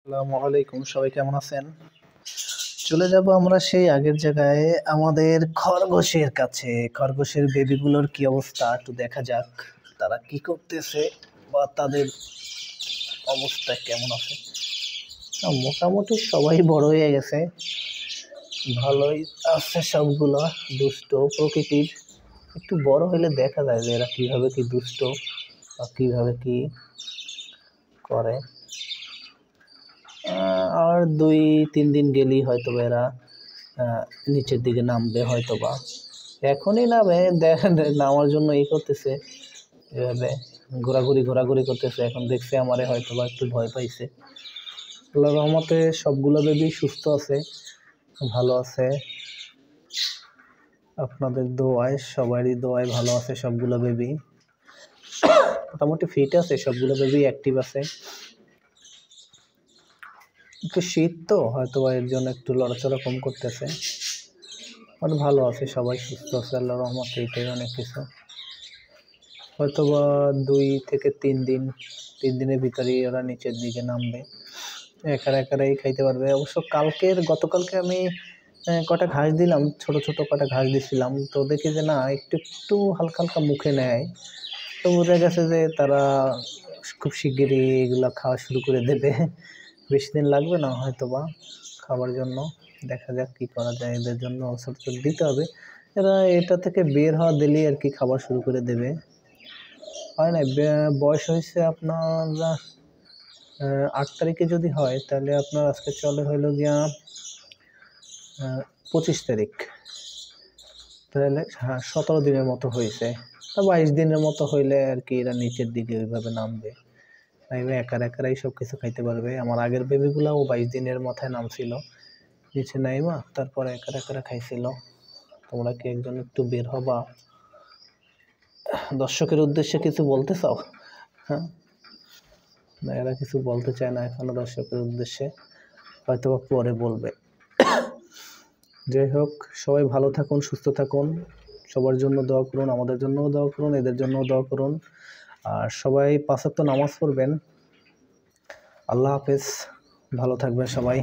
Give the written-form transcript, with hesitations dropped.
আসসালামু আলাইকুম, সবাই কেমন আছেন? চলে যাব আমরা সেই আগের জায়গায়, আমাদের খরগোশের কাছে। খরগোশের বেবিগুলোর কি অবস্থা একটু দেখা যাক, তারা কি করতেছে বা তাদের অবস্থা কেমন আছে। মোটামুটি সবাই বড় হয়ে গেছে, ভালোই আছে সবগুলো। দুষ্ট প্রকৃতির, একটু বড় হলে দেখা যায় যে এরা কিভাবে কি দুষ্ট বা কিভাবে কি করে। আর 2-3 দিন গেলেই হয়তো এরা নিচের দিকে নামবে হয়তো বা। এখনই নামে, নামার জন্য করতেছে, এভাবে ঘোরাঘুরি করতেছে। এখন দেখছে আমারে হয়তো বা একটু ভয় পাইছে। আল্লাহর রহমতে সবগুলো বেবি সুস্থ আছে, ভালো আছে। আপনাদের দোয়ায়, সবারই দোয়ায় ভালো আছে সবগুলো বেবি, মোটামুটি ফিট আছে সবগুলো বেবি, অ্যাক্টিভ আছে। একটু শীত তো হয়তো এর জন্য একটু লড়াচড়া কম করতেছে, আর ভালো আছে সবাই, সুস্থ আছে আল্লাহর রহমতে। এটাই অনেক কিছু। হয়তো বা 2 থেকে 3 দিনের ভিতরেই ওরা নিচের দিকে নামবে, একারাই খাইতে পারবে। অবশ্য গতকালকে আমি কটা ঘাস দিলাম, ছোট ছোট কটা ঘাস দিছিলাম, তো দেখি যে না, একটু একটু হালকা হালকা মুখে নেয়। তো বোঝা গেছে যে তারা খুব শিগগিরই এগুলা খাওয়া শুরু করে দেবে, বেশি দিন লাগবে না হয়তো বা খাবার জন্য। দেখা যাক কি করা যায়, এদের জন্য ওষুধ দিতে হবে। এরা এটা থেকে বের হওয়া দিলেই আর কি খাবার শুরু করে দেবে। হয় না, বয়স হয়েছে আপনার 8 তারিখে যদি হয়, তাহলে আপনার আজকে চলে হইলো গিয়া 25 তারিখ, তাহলে হ্যাঁ 17 দিনের মতো হয়েছে। তা 22 দিনের মতো হইলে আর কি এরা নিচের দিকে ওইভাবে নামবে, একারাই সব কিছু খাইতে পারবে। আমার আগের বেবিগুলাও 22 দিনের মাথায় নামছিল নিচে নাইমা, তারপরে একারা খাইছিল। তোমরা কি একজন একটু বের হবা, দর্শকের উদ্দেশ্যে কিছু বলতে চাও? হ্যাঁ, না, এরা কিছু বলতে চায় না এখনো দর্শকের উদ্দেশ্যে, হয়তো পরে বলবে। যাই হোক, সবাই ভালো থাকুন, সুস্থ থাকুন, সবার জন্য দোয়া করুন, আমাদের জন্যও দোয়া করুন, এদের জন্যও দোয়া করুন। আর সবাই 5 ওয়াক্ত নামাজ পড়বেন। আল্লাহ হাফেজ, ভালো থাকবেন সবাই।